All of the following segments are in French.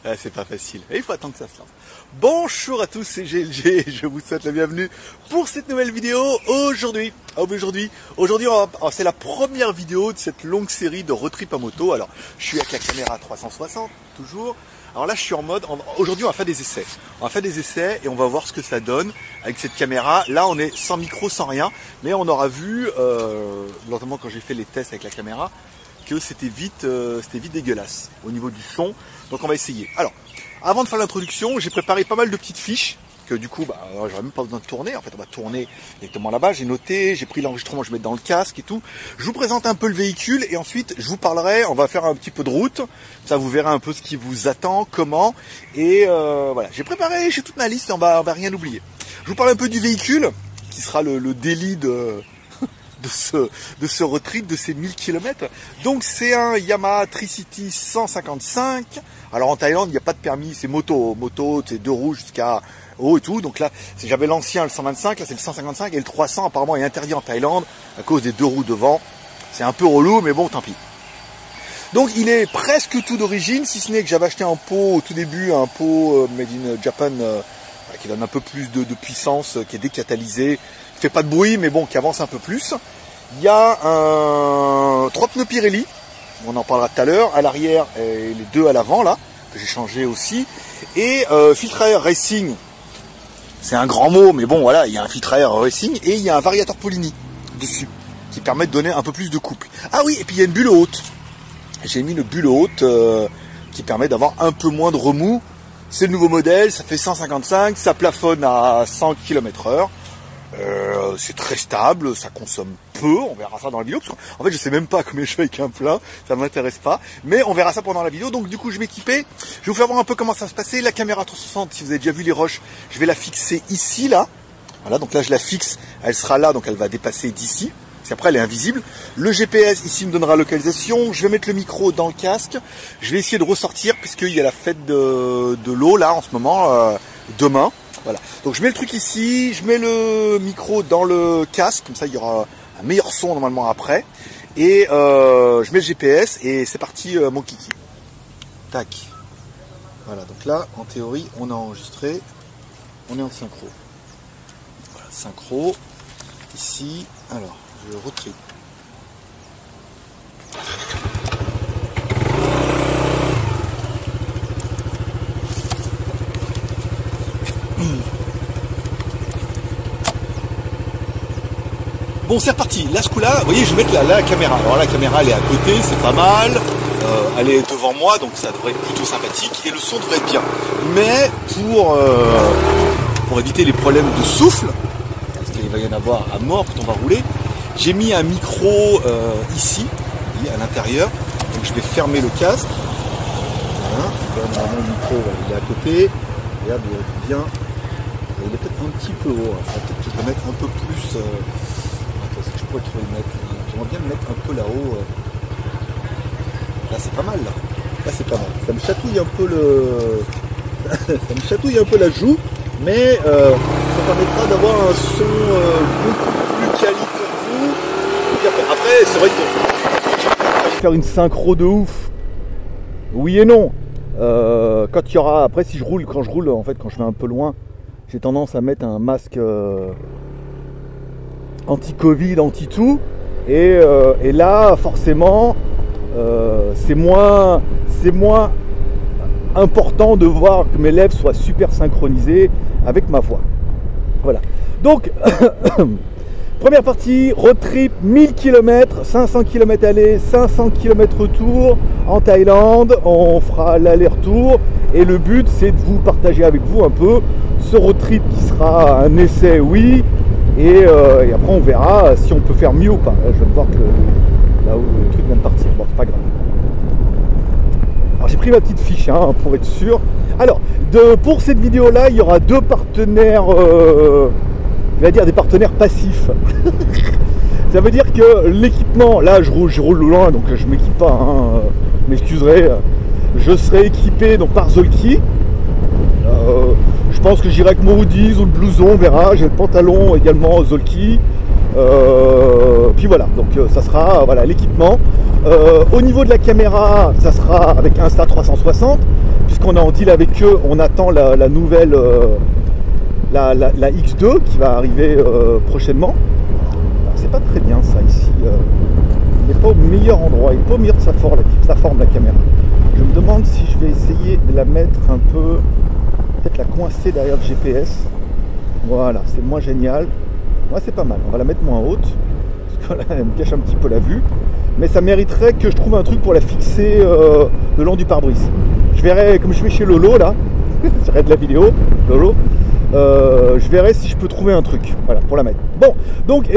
Ah, c'est pas facile. Et il faut attendre que ça se lance. Bonjour à tous, c'est GLG. Je vous souhaite la bienvenue pour cette nouvelle vidéo. Aujourd'hui, c'est la première vidéo de cette longue série de road trip à moto. Alors, je suis avec la caméra 360, toujours. Alors là, je suis en mode, aujourd'hui, on va faire des essais. On va faire des essais et on va voir ce que ça donne avec cette caméra. Là, on est sans micro, sans rien. Mais on aura vu, notamment quand j'ai fait les tests avec la caméra, que c'était vite dégueulasse au niveau du son. Donc on va essayer. Alors, avant de faire l'introduction, j'ai préparé pas mal de petites fiches que du coup, j'aurais même pas besoin de tourner. En fait, on va tourner directement là-bas. J'ai noté, j'ai pris l'enregistrement, je vais mettre dans le casque et tout. Je vous présente un peu le véhicule et ensuite je vous parlerai. On va faire un petit peu de route. Ça, vous verrez un peu ce qui vous attend, comment. Et voilà, j'ai préparé, j'ai toute ma liste. On va rien oublier. Je vous parle un peu du véhicule qui sera le délit de ce road trip, de ces 1000 km. Donc c'est un Yamaha Tricity 155. Alors en Thaïlande, il n'y a pas de permis, c'est moto, c'est 2 roues jusqu'à haut et tout. Donc là, j'avais l'ancien, le 125, là c'est le 155 et le 300 apparemment est interdit en Thaïlande à cause des 2 roues devant. C'est un peu relou, mais bon, tant pis. Donc il est presque tout d'origine, si ce n'est que j'avais acheté un pot au tout début, un pot made in Japan qui donne un peu plus de puissance, qui est décatalysé, qui fait pas de bruit, mais bon, qui avance un peu plus. Il y a 3 pneus Pirelli, on en parlera tout à l'heure, à l'arrière et les 2 à l'avant là, que j'ai changé aussi. Et filtre à air racing, c'est un grand mot, mais bon voilà, il y a un filtre à air racing et il y a un variateur Polini dessus, qui permet de donner un peu plus de couple. Ah oui, et puis il y a une bulle haute. J'ai mis une bulle haute qui permet d'avoir un peu moins de remous. C'est le nouveau modèle, ça fait 155, ça plafonne à 100 km/h. C'est très stable, ça consomme peu, on verra ça dans la vidéo, parce qu'en fait je sais même pas combien je fais avec un plein, ça m'intéresse pas, mais on verra ça pendant la vidéo. Donc du coup je vais m'équiper, je vais vous faire voir un peu comment ça va se passer. La caméra 360, si vous avez déjà vu les roches, je vais la fixer ici, là, voilà, donc là je la fixe, elle sera là, donc elle va dépasser d'ici, parce qu'après elle est invisible. Le GPS ici me donnera la localisation, je vais mettre le micro dans le casque, je vais essayer de ressortir, puisqu'il y a la fête de l'eau là en ce moment, demain. Voilà, donc je mets le truc ici, je mets le micro dans le casque, comme ça il y aura un meilleur son normalement après. Et je mets le GPS et c'est parti mon kiki. Tac. Voilà, donc là en théorie on a enregistré, on est en synchro. Voilà, synchro. Ici, alors je retrie. Bon, c'est reparti. Là, ce coup-là, vous voyez, je vais mettre la caméra. Alors la caméra, elle est à côté, c'est pas mal. Elle est devant moi, donc ça devrait être plutôt sympathique. Et le son devrait être bien. Mais pour éviter les problèmes de souffle, parce qu'il va y en avoir à mort quand on va rouler, j'ai mis un micro ici, à l'intérieur. Donc je vais fermer le casque. Voilà. Normalement, le micro, il est à côté. Regarde, il est bien. Il est peut-être un petit peu haut. Hein. Peut-être que je vais mettre un peu plus. Je pourrais trop le mettre. J'aimerais bien le mettre un peu là-haut. Là, c'est pas mal. Là, c'est pas mal. Ça me chatouille un peu ça me chatouille un peu la joue, mais ça permettra d'avoir un son beaucoup plus quali pour vous. Après, c'est vrai que faire une synchro de ouf. Oui et non. Quand il y aura. Après, si je roule, quand je roule, en fait, quand je vais un peu loin, j'ai tendance à mettre un masque anti-Covid, anti-tout. Et là, forcément, c'est moins important de voir que mes lèvres soient super synchronisées avec ma voix. Voilà. Donc, première partie, road trip, 1000 km, 500 km aller, 500 km retour en Thaïlande. On fera l'aller-retour. Et le but, c'est de vous partager avec vous un peu ce road trip qui sera un essai, oui. Et après, on verra si on peut faire mieux ou pas. Là, je viens de voir que là où le truc vient de partir. Bon, c'est pas grave. Alors, j'ai pris ma petite fiche hein, pour être sûr. Alors, pour cette vidéo-là, il y aura 2 partenaires, je vais dire des partenaires passifs. Ça veut dire que l'équipement, là, je roule loin, donc je m'équipe pas. Hein, m'excuserez. Je serai équipé donc par Zolki. Je pense que j'irai avec mon hoodies ou le blouson, on verra. J'ai le pantalon également Zolki. Puis voilà, donc ça sera voilà, l'équipement. Au niveau de la caméra, ça sera avec Insta360, puisqu'on est en deal avec eux, on attend la nouvelle, la X2 qui va arriver prochainement. C'est pas très bien ça ici, il n'est pas au meilleur endroit, il n'est pas au meilleur de sa forme la caméra. Je me demande si je vais essayer de la mettre un peu, peut-être la coincer derrière le GPS. Voilà, c'est moins génial. Ouais, c'est pas mal, on va la mettre moins haute, parce que là, elle me cache un petit peu la vue. Mais ça mériterait que je trouve un truc pour la fixer le long du pare-brise. Je verrai, comme je fais chez Lolo là, j'arrête la vidéo, Lolo, je verrai si je peux trouver un truc, voilà, pour la mettre. Bon, donc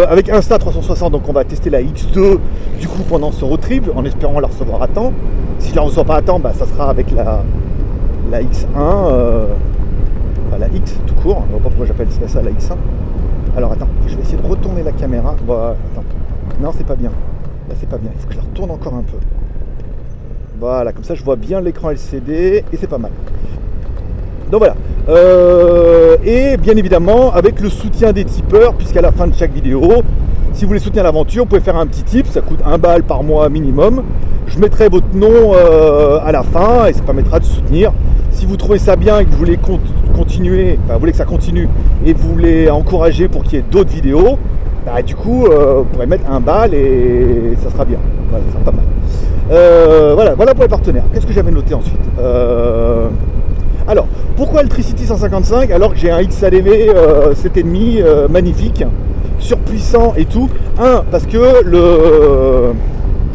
avec Insta360, donc on va tester la X2 du coup pendant ce road trip, en espérant la recevoir à temps. Si je la reçois pas à temps, bah, ça sera avec la X1, enfin, la X tout court, je ne vois pas pourquoi j'appelle ça la X1. Alors attends, je vais essayer de retourner la caméra. Voilà, attends. Non, c'est pas bien. Là, c'est pas bien. Il faut que je la retourne encore un peu. Voilà, comme ça, je vois bien l'écran LCD et c'est pas mal. Donc voilà. Et bien évidemment, avec le soutien des tipeurs, puisqu'à la fin de chaque vidéo, si vous voulez soutenir l'aventure, vous pouvez faire un petit tip. Ça coûte 1 balle par mois minimum. Je mettrai votre nom à la fin et ça permettra de soutenir. Si vous trouvez ça bien et que vous voulez continuer, enfin, vous voulez que ça continue et vous voulez encourager pour qu'il y ait d'autres vidéos, bah, du coup, vous pourrez mettre 1 balle et ça sera bien. Voilà, ça sera pas mal. Voilà pour les partenaires. Qu'est-ce que j'avais noté ensuite alors, pourquoi le Tricity 155 alors que j'ai un XADV 7,5 magnifique, surpuissant et tout? Parce que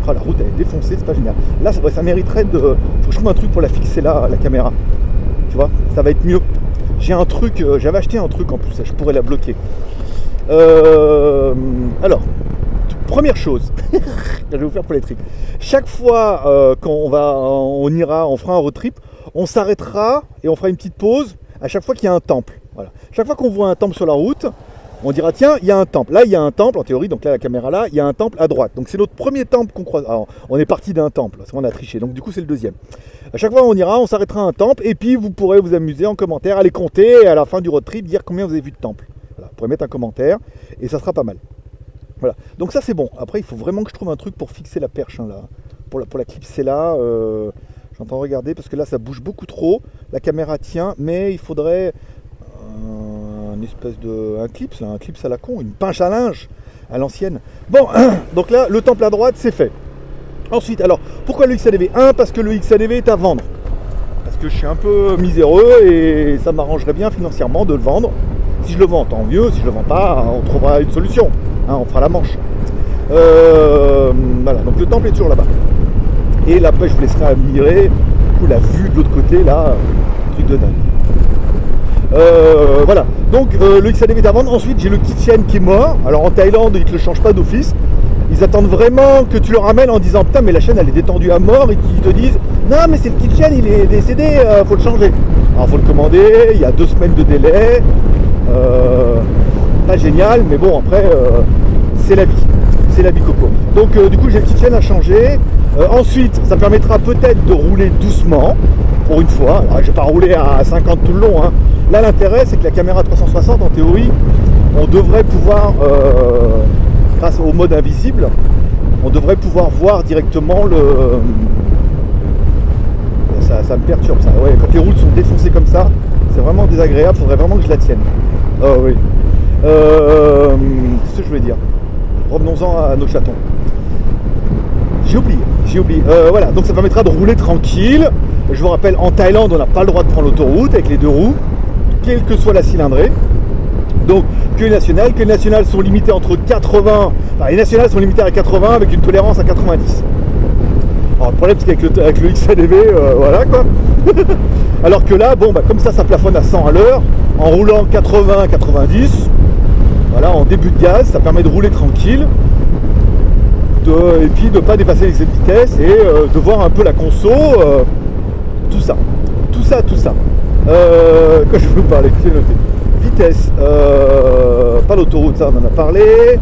la route elle est défoncée, c'est pas génial. Là, ça mériterait de... Faut que je trouve un truc pour la fixer là, la caméra. Tu vois, ça va être mieux. J'ai un truc, j'avais acheté un truc en plus, je pourrais la bloquer. Alors, première chose, je vais vous faire pour les trips. Chaque fois qu'on on fera un road trip, on s'arrêtera et on fera une petite pause à chaque fois qu'il y a un temple. Voilà. Chaque fois qu'on voit un temple sur la route, on dira tiens, il y a un temple. Là, il y a un temple en théorie, donc là, la caméra là, il y a un temple à droite. Donc c'est notre premier temple qu'on croise. Alors, on est parti d'un temple, parce qu'on a triché. Donc du coup, c'est le deuxième. À chaque fois, on ira, on s'arrêtera à un temple et puis vous pourrez vous amuser en commentaire, aller compter et à la fin du road trip, dire combien vous avez vu de temples. Voilà. Vous pourrez mettre un commentaire et ça sera pas mal. Voilà. Donc ça, c'est bon. Après, il faut vraiment que je trouve un truc pour fixer la perche là. Pour la clipser là. J'entends regarder parce que là ça bouge beaucoup trop, la caméra tient, mais il faudrait un clip à la con, une pinche à linge à l'ancienne. Bon, donc là le temple à droite c'est fait. Ensuite, alors pourquoi le XADV? Parce que le XADV est à vendre. Parce que je suis un peu miséreux et ça m'arrangerait bien financièrement de le vendre. Si je le vends, tant mieux, si je le vends pas, on trouvera une solution, on fera la manche. Voilà, donc le temple est toujours là-bas. Et là après je vous laisserai admirer du coup, la vue de l'autre côté là, truc de dingue. Voilà, donc le XADV est à vendre. Ensuite j'ai le kitchen qui est mort. Alors en Thaïlande ils ne te le changent pas d'office. Ils attendent vraiment que tu le ramènes en disant putain mais la chaîne elle est détendue à mort et qu'ils te disent non mais c'est le kitchen, il est décédé, faut le changer. Alors faut le commander, il y a 2 semaines de délai. Pas génial mais bon après c'est la vie. C'est la vie coco. Donc du coup j'ai le kitchen à changer. Ensuite ça permettra peut-être de rouler doucement pour une fois. Alors, je vais pas rouler à 50 tout le long. Là l'intérêt c'est que la caméra 360 en théorie on devrait pouvoir grâce au mode invisible on devrait pouvoir voir directement le... Ça me perturbe ça. Ouais, quand les routes sont défoncées comme ça c'est vraiment désagréable. Faudrait vraiment que je la tienne. Oh oui. Qu'est-ce que je voulais dire? Revenons-en à nos chatons. J'ai oublié. Voilà, donc ça permettra de rouler tranquille. Je vous rappelle, en Thaïlande, on n'a pas le droit de prendre l'autoroute avec les 2 roues, quelle que soit la cylindrée. Donc, que les nationales sont limitées entre 80... Enfin, les nationales sont limitées à 80 avec une tolérance à 90. Alors, le problème, c'est qu'avec le XADV, voilà quoi. Alors que là, bon, bah, comme ça plafonne à 100 à l'heure, en roulant 80-90, voilà, en début de gaz, ça permet de rouler tranquille. Et puis de ne pas dépasser les vitesses et de voir un peu la conso, tout ça. Quand je vais vous parler, c'est noté. Vitesse, pas l'autoroute, ça on en a parlé.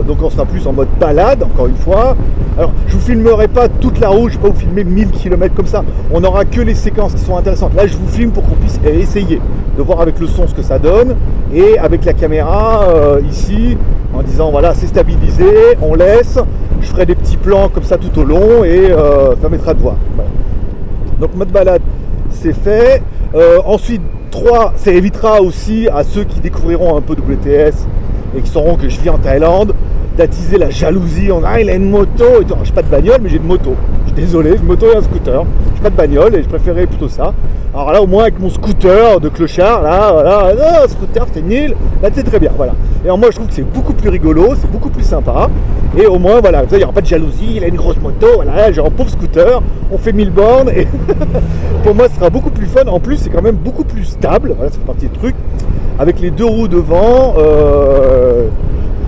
donc on sera plus en mode balade, encore une fois. Alors, je vous filmerai pas toute la route, je ne vais pas vous filmer 1000 km comme ça. On n'aura que les séquences qui sont intéressantes. Là, je vous filme pour qu'on puisse essayer de voir avec le son ce que ça donne. Et avec la caméra, ici, en disant, voilà, c'est stabilisé, on laisse. Je ferai des petits plans comme ça tout au long et ça permettra de voir. Voilà. Donc, mode balade, c'est fait. Ensuite, 3, ça évitera aussi à ceux qui découvriront un peu WTS et qui sauront que je vis en Thaïlande, d'attiser la jalousie. On il a une moto et tout. Je n'ai pas de bagnole, mais j'ai une moto. Je suis désolé, une moto et un scooter. Je n'ai pas de bagnole et je préférais plutôt ça. Alors là, au moins avec mon scooter de clochard, là, voilà, non, scooter, c'est nul. Là, c'est très bien, voilà. Et alors, moi, je trouve que c'est beaucoup plus rigolo, c'est beaucoup plus sympa. Et au moins, voilà, il n'y aura pas de jalousie. Il a une grosse moto, voilà, j'ai un pauvre scooter. On fait 1000 bornes et pour moi, ce sera beaucoup plus fun. En plus, c'est quand même beaucoup plus stable. Voilà, ça fait partie du truc. Avec les 2 roues devant,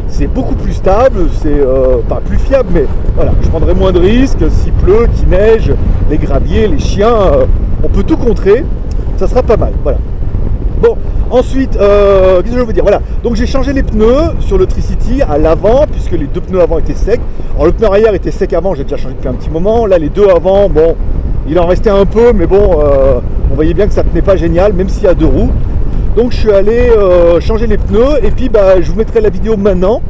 c'est beaucoup plus stable, c'est pas plus fiable, mais voilà, je prendrai moins de risques. S'il pleut, qu'il neige, les graviers, les chiens, on peut tout contrer, ça sera pas mal, voilà. Bon, ensuite, qu'est-ce que je veux vous dire? Voilà, donc j'ai changé les pneus sur le Tricity à l'avant, puisque les 2 pneus avant étaient secs. Alors le pneu arrière était sec avant, j'ai déjà changé depuis un petit moment. Là, les 2 avant, bon, il en restait un peu, mais bon, on voyait bien que ça tenait pas génial, même s'il y a 2 roues. Donc je suis allé changer les pneus et puis je vous mettrai la vidéo maintenant.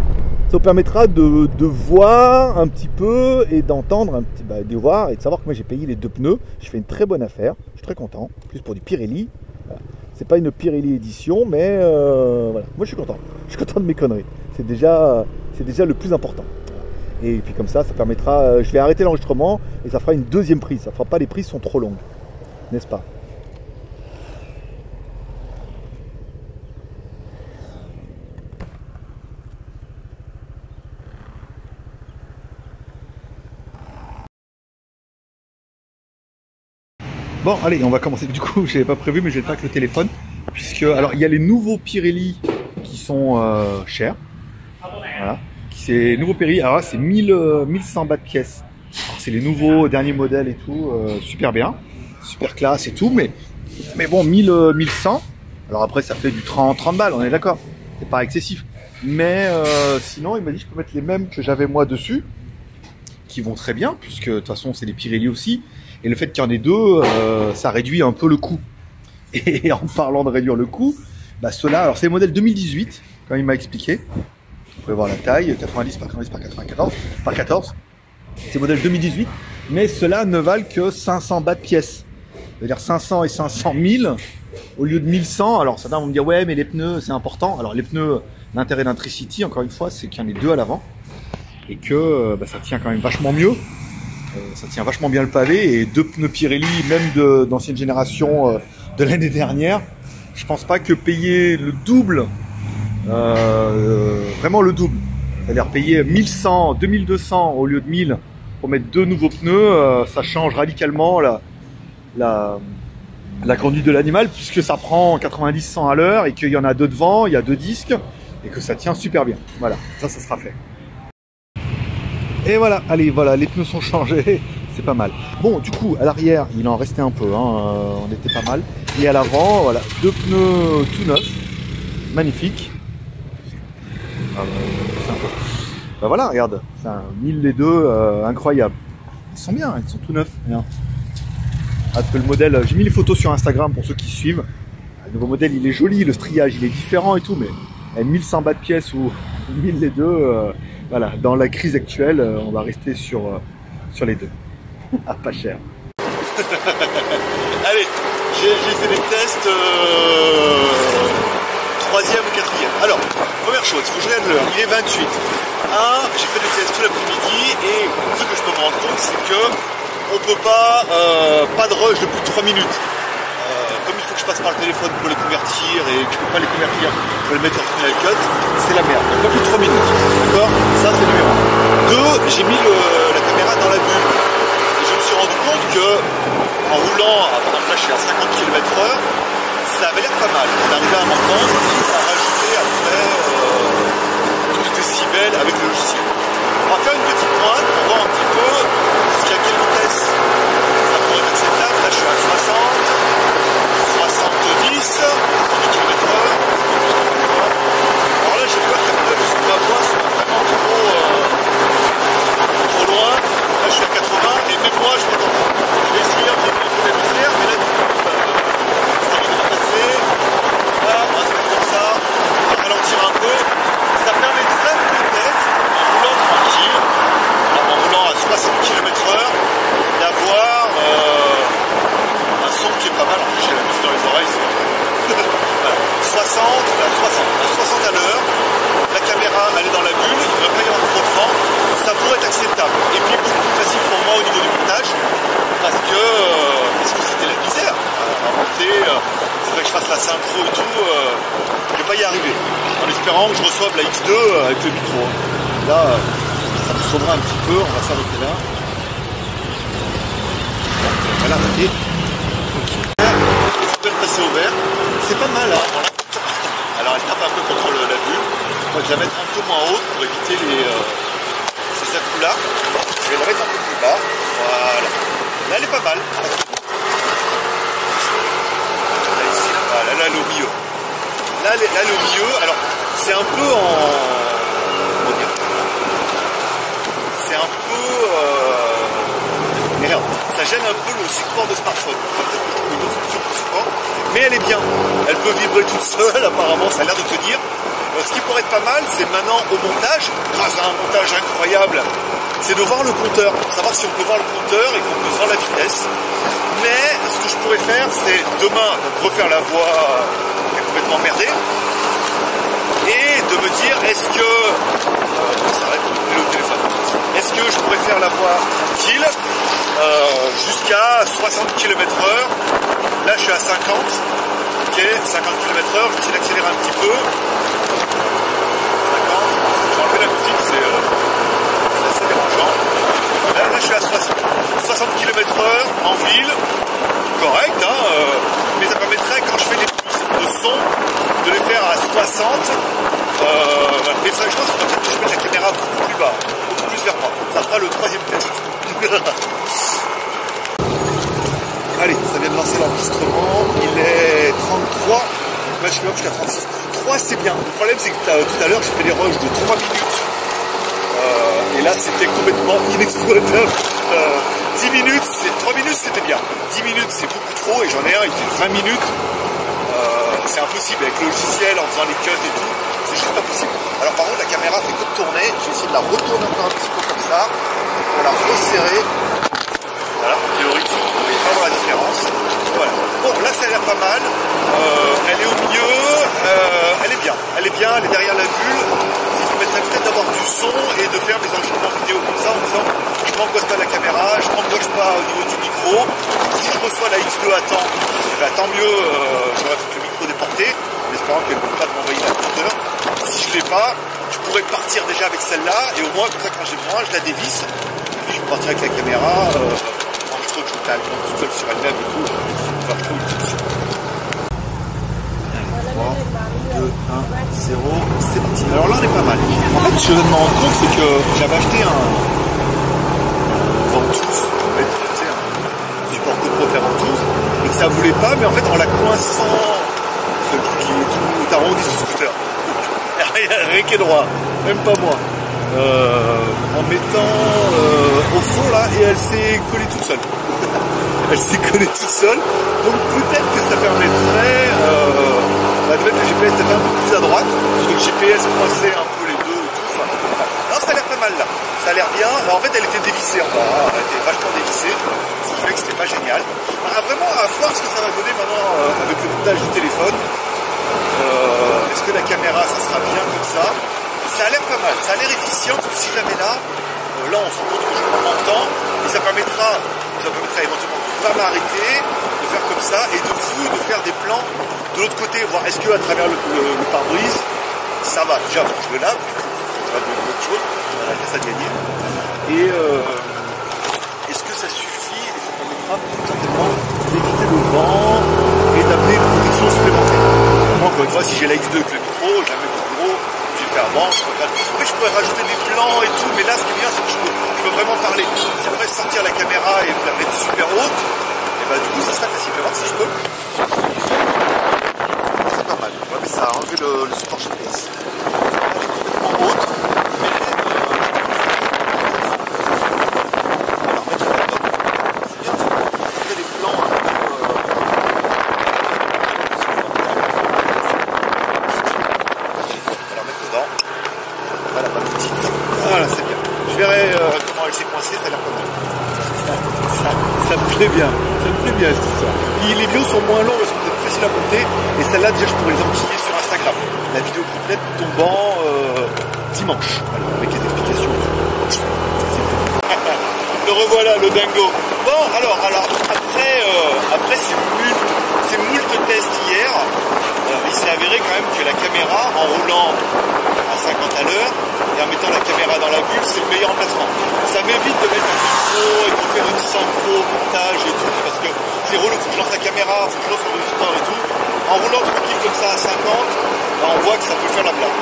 Ça vous permettra de voir un petit peu et d'entendre un petit de voir et de savoir que moi j'ai payé les 2 pneus. Je fais une très bonne affaire, je suis très content. En plus pour du Pirelli. Voilà. C'est pas une Pirelli édition, mais voilà. Moi je suis content. Je suis content de mes conneries. C'est déjà le plus important. Et puis comme ça permettra. Je vais arrêter l'enregistrement et ça fera une deuxième prise. Ça fera pas, les prises sont trop longues, n'est-ce pas? Bon, allez, on va commencer. Du coup, je n'avais pas prévu, mais je vais le faire avec le téléphone. Puisque, alors, il y a les nouveaux Pirelli qui sont chers. Voilà. C'est nouveau Pirelli. Alors là, c'est 1100 bahts de pièce. C'est les nouveaux derniers modèles et tout. Super bien. Super classe et tout. Mais bon, 1100. Alors après, ça fait du 30 balles, on est d'accord. C'est pas excessif. Mais sinon, il m'a dit que je peux mettre les mêmes que j'avais moi dessus. Qui vont très bien, puisque de toute façon, c'est des Pirelli aussi. Et le fait qu'il y en ait 2, ça réduit un peu le coût. Et en parlant de réduire le coût, ceux-là, alors c'est le modèle 2018, comme il m'a expliqué. Vous pouvez voir la taille, 90 par 90 par 94, par 14. C'est le modèle 2018, mais ceux-là ne valent que 500 bahts de pièce. C'est-à-dire 500 et 500 000 au lieu de 1100. Alors certains vont me dire, ouais, mais les pneus, c'est important. Alors les pneus, l'intérêt d'un Tricity, encore une fois, c'est qu'il y en ait 2 à l'avant. Et que ça tient quand même vachement mieux. Ça tient vachement bien le pavé et 2 pneus Pirelli, même d'ancienne génération de l'année dernière. Je pense pas que payer le double, vraiment le double, c'est-à-dire payer 1100, 2200 au lieu de 1000 pour mettre 2 nouveaux pneus, ça change radicalement la conduite de l'animal puisque ça prend 90-100 à l'heure et qu'il y en a 2 devant, il y a 2 disques et que ça tient super bien. Voilà, ça sera fait. Et voilà, allez, voilà, les pneus sont changés, c'est pas mal. Bon, du coup, à l'arrière, il en restait un peu, on était pas mal. Et à l'avant, voilà, 2 pneus tout neufs, magnifiques. Voilà, regarde, c'est un 1000 les 2, incroyable. Ils sont bien, ils sont tout neufs. Bien. Parce que le modèle, j'ai mis les photos sur Instagram pour ceux qui suivent. Le nouveau modèle, il est joli, le striage, il est différent et tout, mais 1100 bahts de pièce ou 1000 les 2, voilà, dans la crise actuelle, on va rester sur les 2. Ah, pas cher. Allez, j'ai fait des tests 3e ou 4e. Alors, première chose, il faut que je regarde l'heure. Il est 28. J'ai fait des tests tout l'après-midi et ce que je peux me rendre compte, c'est que on peut pas de rush de plus de 3 minutes. Comme il faut que je passe par le téléphone pour les convertir et que je ne peux pas les convertir pour les mettre en final cut, c'est la merde. Donc pas plus de 3 minutes. D'accord? Ça c'est numéro 1. 2, j'ai mis la caméra dans la bulle. Et je me suis rendu compte que en roulant, par exemple là je suis à 50 km/h, ça avait l'air pas mal. On arrivait à un moment et ça a rajouté après 12 décibels avec le logiciel. On va faire une petite pointe pour voir un petit peu jusqu'à quelle vitesse ça pourrait être acceptable. Là je suis à 60. 70 km/h. Alors là j'ai peur qu'après ce qu'on va voir soit vraiment trop à l'heure, la caméra elle est dans la bulle, il ne devrait pas y avoir trop de vent, ça pourrait être acceptable. Et puis beaucoup plus facile pour moi au niveau du montage, parce que c'était la misère. À monter, il faudrait que je fasse la synchro et tout, je ne vais pas y arriver. En espérant que je reçoive la X2 avec le micro. Là, ça me sauvera un petit peu, on va s'arrêter là. On va l'arrêter. Je peux le passer au vert. C'est pas mal, hein. Alors elle tape un peu contre la bulle. Moi je vais la mettre un peu moins haute pour éviter ces à-coups-là. Je vais la mettre un peu plus bas. Voilà. Là elle est pas mal. Là ici, là, voilà, là elle est au milieu. Là elle est au milieu. Alors c'est un peu en... Comment dire? C'est un peu... Merde. Ça gêne un peu le support de smartphone. Une autre solution pour le support. Mais elle est bien. Elle peut vibrer toute seule, apparemment, ça a l'air de tenir. Ce qui pourrait être pas mal, c'est maintenant au montage, grâce à un montage incroyable, c'est de voir le compteur, savoir si on peut voir le compteur et qu'on peut voir la vitesse. Mais ce que je pourrais faire, c'est demain refaire la voix complètement merdée et de me dire est-ce que le téléphone, est-ce que je pourrais faire la voix tranquille jusqu'à 60 km/h. Là je suis à 50, ok, 50 km/h, je vais essayer d'accélérer un petit peu. 50, j'ai enlevé la musique, c'est assez dérangeant. Là je suis à 60 km/h en ville, correct, hein, mais ça permettrait quand je fais des prises de son de les faire à 60. Mais ça, je pense qu'il faudrait que je mette la caméra beaucoup plus bas, beaucoup plus vers moi. Ça fera le troisième test. Allez, ça vient de lancer l'enregistrement, il est 33, maximum jusqu'à 36. 3 c'est bien, le problème c'est que tout à l'heure j'ai fait des rushs de 3 minutes, et là c'était complètement inexploitable. 10 minutes, 3 minutes c'était bien, 10 minutes c'est beaucoup trop, et j'en ai un, il fait 20 minutes, c'est impossible, avec le logiciel, en faisant les cuts et tout, c'est juste pas possible. Alors par contre la caméra fait que de tourner, je vais essayer de la retourner encore un petit peu comme ça, pour la resserrer. Voilà, en théorie, vous voyez pas voir la différence. Voilà. Bon, là ça a l'air pas mal. Elle est au milieu, elle est bien, elle est derrière la bulle. Ce qui permettrait peut-être d'avoir du son et de faire des enregistrements vidéo comme ça en disant je m'angoisse pas de la caméra, je m'angoisse pas au niveau du micro. Si je reçois la X2 à temps, bah, tant mieux, j'aurai le micro déporté, en espérant qu'elle ne peut pas m'envoyer la compteur. Si je l'ai pas, je pourrais partir déjà avec celle-là et au moins comme ça quand j'ai besoin, je la dévisse. Et puis je partirai avec la caméra. Je suis tout seul sur elle-même et tout, on va retrouver une solution. 3, 2, 1, 0, c'est parti. Alors là on est pas mal. En fait je viens de me rendre compte, c'est que j'avais acheté un ventouse, un support GoPro faire ventouse, et que ça voulait pas, mais en fait en la coinçant, ce truc qui est tout arrondi sur le scooter. Rien qui est droit, même pas moi. En mettant au fond là, et elle s'est collée toute seule. Elle s'est collée toute seule, donc peut-être que ça permettrait de mettre le GPS peut-être un peu plus à droite, parce que le GPS coinçait un peu les deux et tout. Enfin, non, ça a l'air pas mal là, ça a l'air bien. Alors, en fait elle était dévissée en bas, elle était vachement dévissée, ce qui fait que c'était pas génial. Alors, vraiment à voir ce que ça va donner maintenant avec le montage du téléphone. Est-ce que la caméra ça sera bien comme ça? Ça a l'air pas mal, ça a l'air efficient, parce que si je la mets là, là on se rend compte que je prends mon temps, et ça permettra éventuellement de ne pas m'arrêter, de faire comme ça, et de faire des plans de l'autre côté, voir est-ce que à travers le pare-brise, ça va. Déjà, je le lave, ça va devenir autre chose, on a ça de gagner. Et est-ce que ça suffit, et ça permettra certainement d'éviter le vent et d'amener une protection supplémentaire. Moi, encore une fois, si j'ai la X2 avec le micro, je la mets plus gros, j'ai fait avant, après je pourrais rajouter des plans et tout, mais là ce qui est bien c'est que je peux vraiment parler. Si j'aimerais sortir la caméra et la mettre super haute, et bah du coup ça serait facile. Je vais voir si je peux. C'est pas mal, ouais, mais ça a enlevé le support GPS. Elle est complètement haute, mais alors mettre la bonne. C'est bien, ça fait des plans un peu. Voilà, c'est bien. Je verrai comment elle s'est coincée, ça a l'air pas mal. Ça me plaît bien. Ça me plaît bien cette histoire. Puis les vidéos sont moins longues, elles sont peut-être faciles à monter. Et celles-là, déjà, je pourrais les enquiller sur Instagram. Instagram. La vidéo complète tombant dimanche, voilà, avec les explications. Le revoilà, le dingo. Bon, alors après ces moult tests hier, il s'est avéré quand même que la caméra, en roulant à 50 à l'heure et en mettant la caméra dans la bulle, c'est le meilleur emplacement. Ça m'évite de mettre un micro et de faire une synchro, montage et tout, parce que c'est relou, faut que je lance la caméra, faut que je lance le résisteur et tout. En roulant tranquille comme ça à 50, on voit que ça peut faire la blague.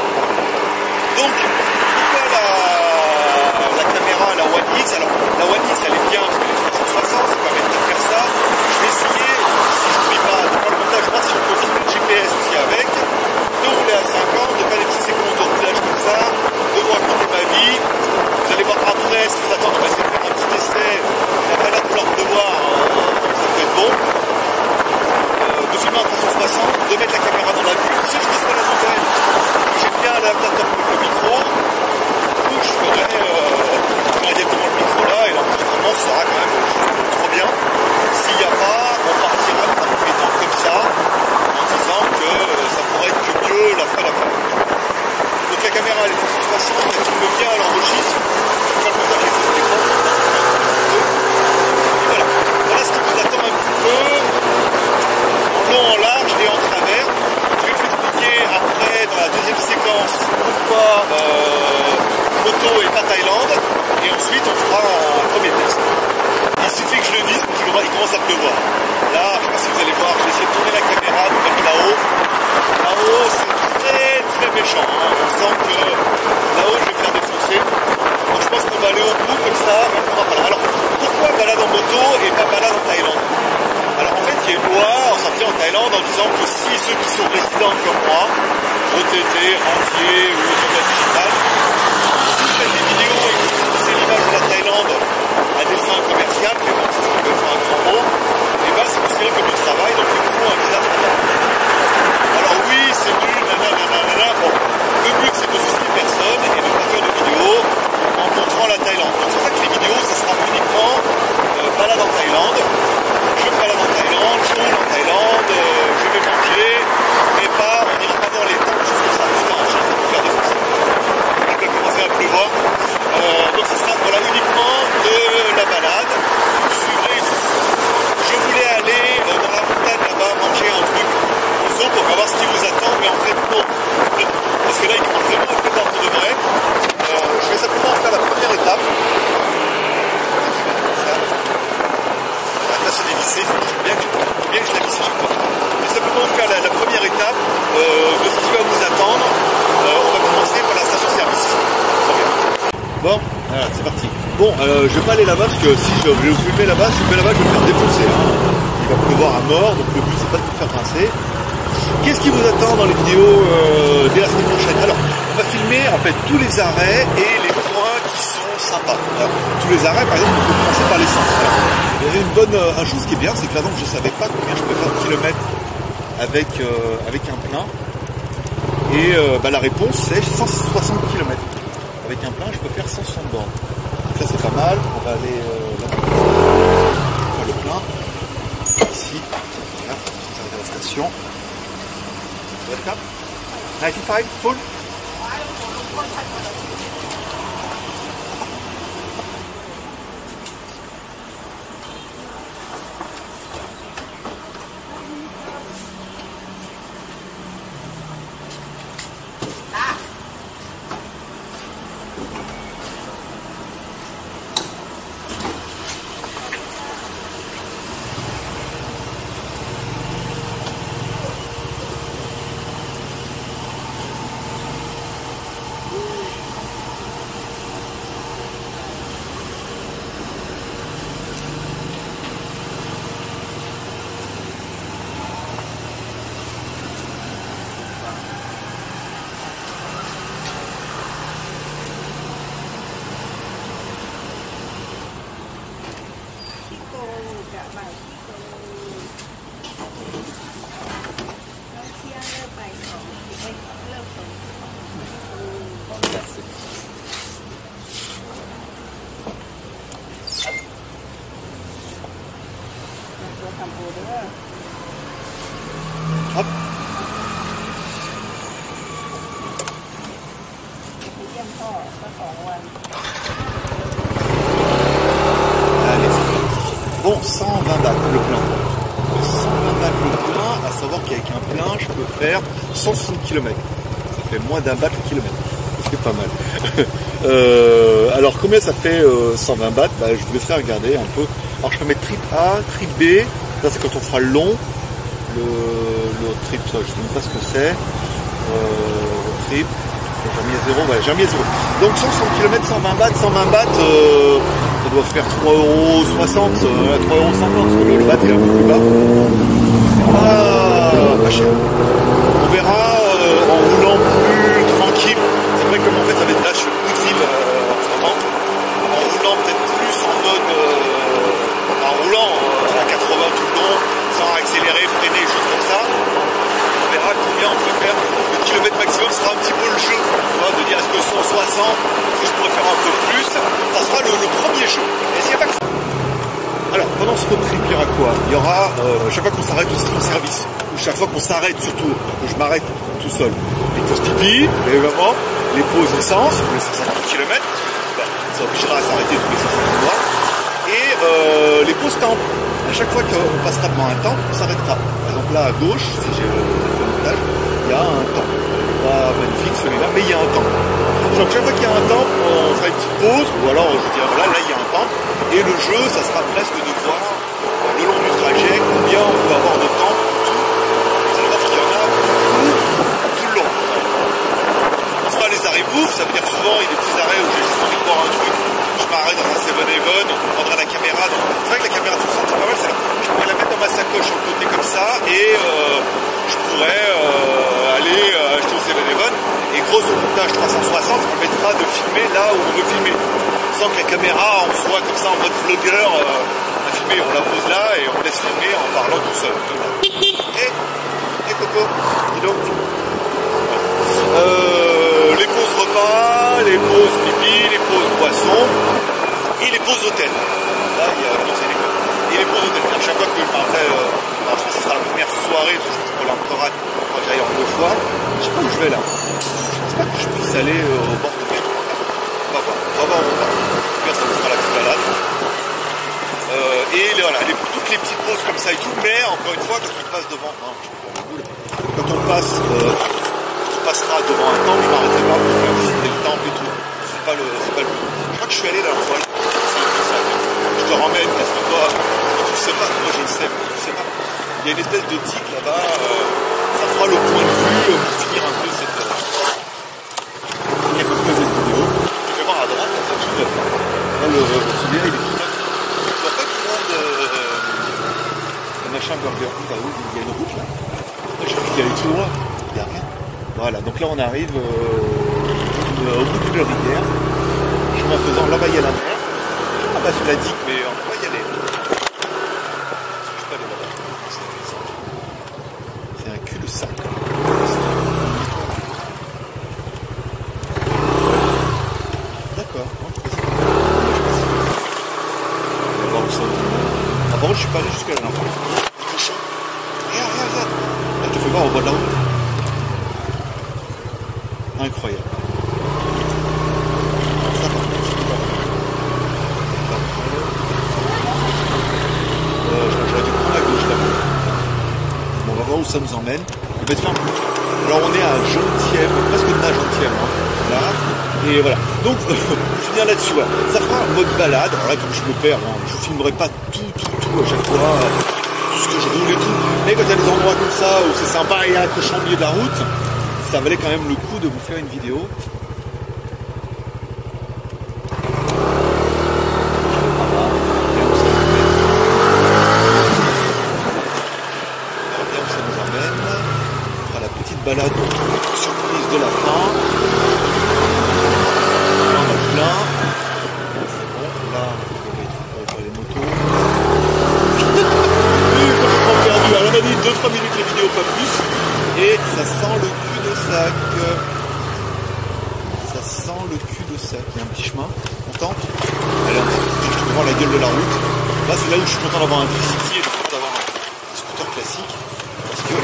Donc, pourquoi la caméra, la One X? Alors, la One X, elle est bien parce qu'elle est 360, ça permet de faire ça. Je vais essayer, si je n'oublie pas, de faire le montage, voir si je peux filmer le GPS aussi avec, de rouler à 50, de faire des petits séquences de roulage comme ça, de vous raconter ma vie. Vous allez voir après, si vous attendez, on va essayer de faire un petit essai. La balade de l'ordre de voir, ça peut être bon. De filmer en 360, de mettre la caméra dans la bulle. Si je reste à la montagne, j'aime bien l'adaptateur pour le micro, je ferai directement le micro là et l'enregistrement sera quand même trop bien. S'il n'y a pas, on partira dans un premier temps comme ça, en disant que ça pourrait être que mieux la fois d'après. Donc la caméra elle est en 360, elle filme bien, elle enregistre, je vais le montage avec le téléphone. Et voilà. Voilà ce qui vous attend un petit peu, en long, en large et en travers. Je vais vous expliquer après dans la deuxième séquence pourquoi Moto et pas Thaïlande, et ensuite on fera un premier test. Il suffit que je le dise, parce qu'il commence à pleuvoir. Là, je ne sais pas si vous allez voir, j'ai essayé de tourner la caméra, de mettre là-haut. Là-haut, c'est très très méchant. Hein. On sent que là-haut, je vais me faire défoncer. Donc je pense qu'on va aller au bout comme ça, mais on pourra pas là. Alors, pourquoi balade en moto et pas balade en Thaïlande? Alors en fait, il y a une loi sortie en Thaïlande en disant que si ceux qui sont résidents comme moi, OTT, rentier ou automat digital, des vidéos et qui utilisent l'image de la Thaïlande à des fins commerciales, mais bon, c'est ce qu'on peut faire un grand mot, et ben c'est considéré comme du travail, donc il faut un visa de travail. Alors oui, c'est nul, nanana, bon, le but c'est de soucier personne et de ne pas faire de vidéos en montrant la Thaïlande. Donc c'est pour ça que les vidéos, ça sera uniquement balade en Thaïlande, je balade en Thaïlande, je roule en Thaïlande, je vais manger, mais pas, on n'ira pas dans les temples, choses comme ça, putain, je vais vous faire des choses. Il va commencer à pleuvoir. Donc ce sera voilà, uniquement de la balade. Vous suivrez. Je voulais aller dans la montagne là-bas manger un truc aux autres pour voir ce qui vous attend, mais en fait non. Parce que là il commence vraiment à pleuvoir pour de vrai. Je vais simplement faire la première étape. Là c'est dévissé, il faut bien que je la visse chaque fois. Je vais simplement faire la première étape de ce qui va vous attendre. On va commencer par la station-service. Bon, voilà, c'est parti. Bon, je vais pas aller là-bas parce que si je vais vous filmer là-bas, si je vais là-bas, je vais me faire défoncer. Hein. Il va pleuvoir à mort, donc le but c'est pas de me faire rincer. Qu'est-ce qui vous attend dans les vidéos dès la semaine prochaine? Alors, on va filmer en fait tous les arrêts et les points qui sont sympas. Alors, tous les arrêts, par exemple, on peut commencer par l'essence. Il y avait une chose qui est bien, c'est que là donc je savais pas combien je peux faire de kilomètres avec un plein. Et la réponse c'est 160 km. Avec un plein, je peux faire 160 bornes. Donc ça c'est pas mal. On va aller là. On va le plein. Ici. Voilà, on va à la station. Welcome. 95 full. Hop. Bon, 120 bahts le plein. 120 bahts le plein, à savoir qu'avec un plein, je peux faire 160 km. Ça fait moins d'un baht le kilomètre. C'est pas mal. Alors combien ça fait 120 bahts? Bah, je vous laisserai regarder un peu. Alors je peux mettre trip A, trip B. Ça c'est quand on fera le long. Le trip, ça, je sais même pas ce que c'est. Trip. J'ai mis à 0, voilà, j'ai mis à 0. Donc 160 km, 120 bahts, 120 bahts, ça doit faire 3,60 €, 3,50 €, le baht est un peu plus bas. Pas cher. On verra en roulant plus tranquille. C'est vrai que en fait, avec là, je suis beaucoup de ville en ce moment. En roulant peut-être plus en mode, en roulant à 80 tout le long, sans accélérer, freiner, choses comme ça. On verra combien on peut faire. Le kilomètre maximum sera un petit peu le jeu, de dire est-ce que 160, est-ce que je pourrais faire un peu plus. Ça sera le premier jeu. Et s'il n'y a pas que ça. Alors, pendant ce road trip, il y aura quoi? Il y aura, chaque fois qu'on s'arrête au station-service, ou chaque fois qu'on s'arrête surtout, que je m'arrête tout seul, les pauses pipi, évidemment, les pauses essence, tous les 150 km, ça obligera à s'arrêter tous les 150 mois, et les pauses temps. À chaque fois qu'on passera devant un temps, on s'arrêtera. Par exemple, là à gauche, si j'ai le montage, il y a un temps. Pas magnifique celui-là, mais il y a un temps. Donc chaque fois qu'il y a un temps, on fera une petite pause, ou alors je dirais voilà, là il y a un temps. Et le jeu, ça sera presque de voir le long du trajet combien on peut avoir de temps pour tout. Vous allez voir qu'il y en a tout le long. On fera les arrêts bouffe, ça veut dire que souvent il y a des petits arrêts où j'ai juste envie de boire un truc. Je m'arrête dans un 7-Eleven, on prendra la caméra. C'est vrai que la caméra tout ça, c'est pas mal. Je pourrais la mettre dans ma sacoche sur le côté comme ça et je pourrais aller acheter au 7-Eleven. Et grosse au montage 360, ça permettra de filmer là où on veut filmer. Sans que la caméra, on soit comme ça en mode vlogueur à filmer. On la pose là et on laisse filmer en parlant tout seul. Et Coco, dis donc. Les pauses repas, les pauses pipi, les pauses boissons et les pauses hôtel. Là, il y a et les pauses hôtel. À chaque fois que après, alors je pense que ce sera la première soirée, je pense pour l'Ancorade, quand j'aille en 2 fois. Je sais pas où je vais là. Je pense pas que je puisse aller au bord de mer. On va voir. On va voir où on va. En tout cas, ça nous fera la petite balade. Et voilà, toutes les petites pauses comme ça et tout. Mais encore une fois, quand on passe devant, non, je prends la boule. Quand on passera devant un temple, je m'arrêterai pas pour faire visiter le temple et tout. C'est pas le but. Je crois que je suis allé là la fois. Je te ramène parce que toi, tu sais pas, moi je le sais, mais tu sais pas. Il y a une espèce de tic là-bas, ça fera le point de vue pour finir un peu cette vidéo. Je vais voir à droite, ça tout neuf. Là, celui-là, il est tout neuf. Je vois pas tout le monde le machin burger. Il y a une route là. J'ai cru qu'il y avait tout droit. Il n'y a rien. Voilà, donc là on arrive au bout de la rivière. Chemin faisant, là-bas il y a la mer. Ah bah je l'ai dit, mais on va y aller. Je peux aller là-bas. C'est un cul-de-sac. D'accord. On va voir où ça va. Ah, par contre, je suis pas allé jusqu'à là. Cochon. Regarde. Là, je te fais voir au bord de la route. Incroyable. Ça, par contre, je sais pas. J'aurais dû prendre à gauche là-bas. Bon, on va voir où ça nous emmène. On va te faire un peu. Alors, on est à Jontième, presque de la Jontième. Hein. Là. Et voilà. Donc, pour finir là-dessus, voilà. Ça fera un mode balade. Alors là, comme je me perds, hein, je ne filmerai pas tout à chaque fois. Tout ce que je roule et tout. Mais quand il y a des endroits comme ça où c'est sympa et il y a un cochon au milieu de la route, ça valait quand même le coup de vous faire une vidéo. Balade surprise de la fin. Là on a plein. C'est bon, là on va les motos. Perdu. Alors on a dit 2-3 minutes les vidéos, pas plus. Et ça sent le cul-de-sac. Ça sent le cul-de-sac. Il y a un petit chemin. On tente. Allez, je te prends la gueule de la route. Là c'est là où je suis content d'avoir un Tricity et d'avoir un scooter classique. Parce que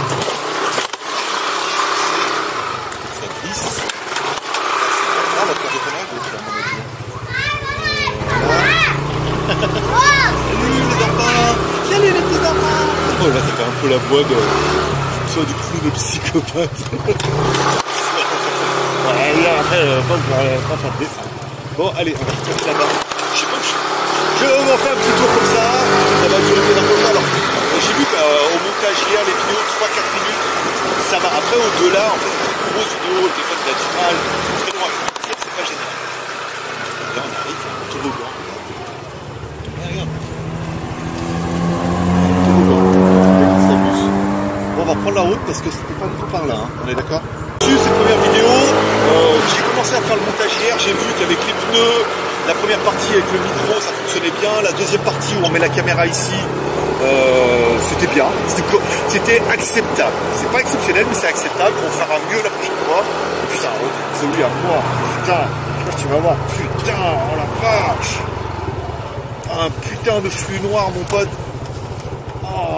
Salut les enfants. et là ça fait un peu la voix de soit du clown psychopathe. Ouais, là, après, pas faire de dessin. Bon, allez, on va se passer là-bas. Je sais pas, je vais faire un petit tour comme ça va durer un peu. Alors, j'ai vu qu'au montage hier, les vidéos 3-4 minutes, ça va. Après, au-delà, en fait, une grosse vidéo, des fois, il a du mal, très loin. C'est pas génial. Là, on arrive, toboggan. Regarde. Bon, on va prendre la route parce que c'était pas du tout par là, hein. On est d'accord? Cette première vidéo, j'ai commencé à faire le montage hier, j'ai vu qu'avec les pneus, la première partie avec le micro ça fonctionnait bien, la deuxième partie où on met la caméra ici, c'était bien, c'était acceptable. C'est pas exceptionnel mais c'est acceptable, on fera mieux la prochaine fois. Putain, celui à moi, putain, tu vas voir, putain, oh la vache, un putain de flux noir mon pote.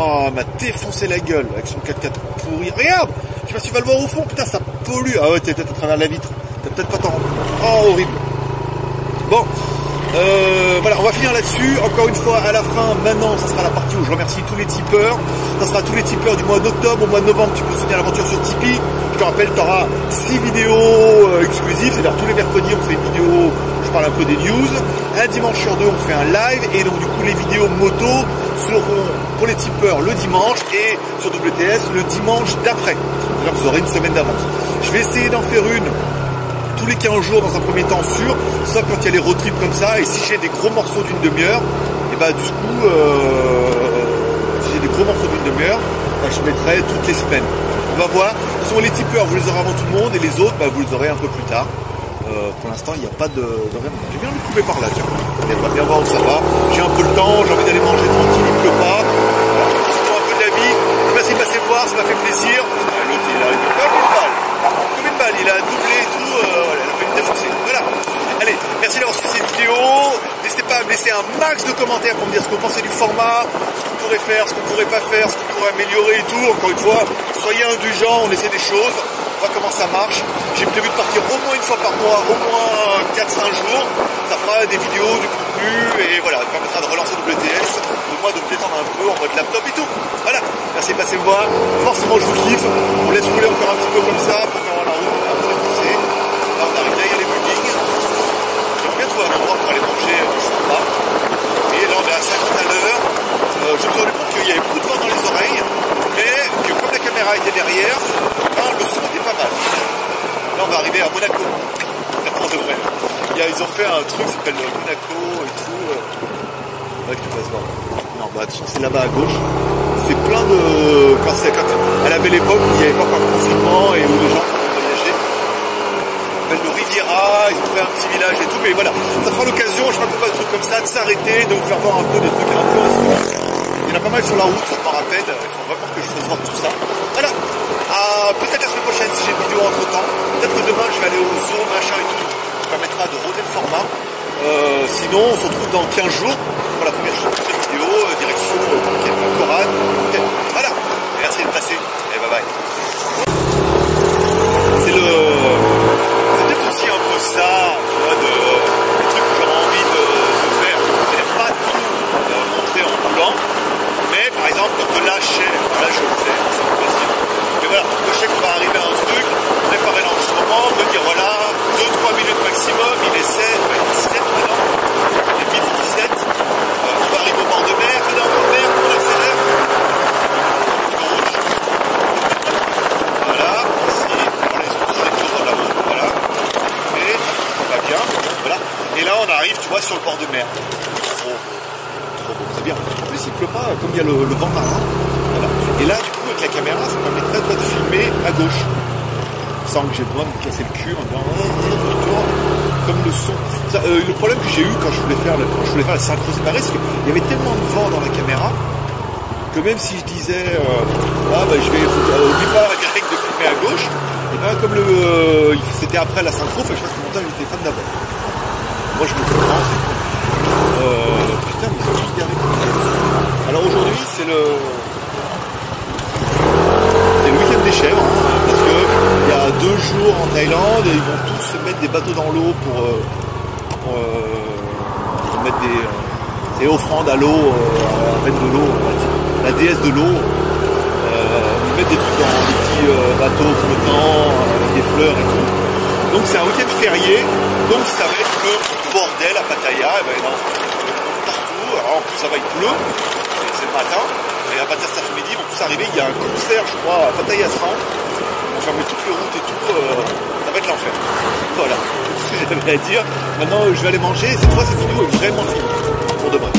Oh, m'a défoncé la gueule avec son 4x4 pourri. Regarde, je sais pas si tu vas le voir au fond, putain, ça pollue. Ah ouais, t'es peut-être à travers la vitre. T'as peut-être pas t'en rendre compte. Oh, horrible. Bon, voilà, on va finir là-dessus. Encore une fois, à la fin, maintenant, ça sera la partie où je remercie tous les tipeurs. Ça sera tous les tipeurs du mois d'octobre. Au mois de novembre, tu peux soutenir l'aventure sur Tipeee. Je te rappelle, tu auras 6 vidéos exclusives. C'est-à-dire tous les mercredis, on fait une vidéo où je parle un peu des news. Un dimanche sur deux, on fait un live. Et donc, du coup, les vidéos moto seront pour les tipeurs le dimanche et sur WTS le dimanche d'après. C'est-à-dire que vous aurez une semaine d'avance. Je vais essayer d'en faire une tous les 15 jours dans un premier temps sûr, sauf quand il y a les road trips comme ça. Et si j'ai des gros morceaux d'une demi-heure, et bah du coup, si j'ai des gros morceaux d'une demi-heure, bah, je mettrai toutes les semaines. On va voir. De toute façon, les tipeurs, vous les aurez avant tout le monde, et les autres, bah, vous les aurez un peu plus tard. Pour l'instant, il n'y a pas de j'ai bien le couper par là, tiens. On va bien voir où ça va. J'ai un peu le temps, j'ai envie d'aller manger tranquille, il ne pleut pas. Sinon, un peu de la vie. Merci de passer voir, ça m'a fait plaisir. L'autre, il a une balle, il a doublé et tout. Voilà, il a fait une défoncée. Voilà. Allez, merci d'avoir suivi cette vidéo. N'hésitez pas à me laisser un max de commentaires pour me dire ce que vous pensez du format, ce qu'on pourrait faire, ce qu'on pourrait pas faire, ce qu'on pourrait améliorer et tout. Encore une fois, soyez indulgents, on essaie des choses. On voit comment ça marche. J'ai prévu de partir au moins une fois par mois, au moins 4-5 jours. Ça fera des vidéos, du contenu, et voilà, ça permettra de relancer WTS, de moi de me détendre un peu en mode laptop et tout. Voilà, merci de passer me voir. Forcément, je vous kiffe. On vous laisse rouler encore un petit peu comme ça pour faire la route, un peu défoncer. Là, on arrive derrière les buildings. J'aimerais bien trouver un endroit pour aller manger du sympa. Et là, on est à 50 à l'heure. Je me suis rendu compte qu'il y avait beaucoup de vent dans les oreilles, mais que comme la caméra était derrière, le son était pas mal. Là, on va arriver à Monaco. Pour de vrai. Ils ont fait un truc qui s'appelle Monaco et tout. Ouais, que tu passes voir. Non, bah, c'est là-bas à gauche. C'est plein de. Quand à la belle époque, il n'y avait pas encore de confinement et où les gens pouvaient voyager. Ça s'appelle le Riviera, ils ont fait un petit village et tout. Mais voilà, ça fera l'occasion, je crois qu'on fait un truc comme ça, de s'arrêter, de vous faire voir un peu des trucs un peu insolites. Il y en a pas mal sur la route, je m'en rappelle. Il faut vraiment que je fasse voir tout ça. Voilà. Peut-être la semaine prochaine si j'ai une vidéo entre temps. Peut-être que demain je vais aller au zoo, machin et tout. Ça permettra de roder le format. Sinon, on se retrouve dans 15 jours pour la première vidéo, direction Coran. Voilà. Merci de passer. Et bye bye. C'est peut-être aussi un peu ça, tu vois, le truc que j'aurais envie de faire. C'est-à-dire pas tout montrer en roulant. Mais par exemple, quand là je sais, là je le fais, c'est un plaisir. Mais voilà, je sais qu'on va arriver à un truc, préparer l'enregistrement, me dire voilà, 2-3 minutes maximum, il est 17 maintenant, il est midi 17, on va arriver au bord de mer, on est en bord de mer, on accélère. Voilà, ici, voilà, ils sont sur les tours là-haut, voilà. Et ça va bien, voilà. Et là on arrive, tu vois, sur le bord de mer. Trop beau, c'est bien. En plus il pleut pas, comme il y a le vent marin. Voilà. Et là, du coup, avec la caméra, ça permettrait de filmer à gauche. Sans que j'ai besoin de me casser le cul en disant comme le son. Ça, le problème que j'ai eu quand je voulais faire la synchro séparée, c'est qu'il y avait tellement de vent dans la caméra que même si je disais je vais oublie pas Greg de filmer à gauche, et ben comme c'était après la synchro, il faut que je fasse le montage du téléphone d'abord. Moi je me comprends, putain mais c'est juste derrière. Alors aujourd'hui c'est le week-end des chèvres, hein, parce que il y a 2 jours en Thaïlande et ils vont tous se mettre des bateaux dans l'eau pour mettre des offrandes à l'eau, à mettre de l'eau, la déesse de l'eau. mettre des trucs dans des petits bateaux flottants, avec des fleurs et tout. Donc c'est un week-end férié, donc ça va être le bordel à Pattaya. Et ben, il y en a partout. Alors en plus ça va, il pleut, c'est le matin. Et à Pattaya cet après-midi, ils vont tous arriver. Il y a un concert, je crois, à Pattaya Strand. On va fermer toutes les routes et tout. Ça va être l'enfer. Voilà, c'est ce que j'avais à dire. Maintenant, je vais aller manger. Cette fois, cette vidéo est vraiment finie. Pour de vrai.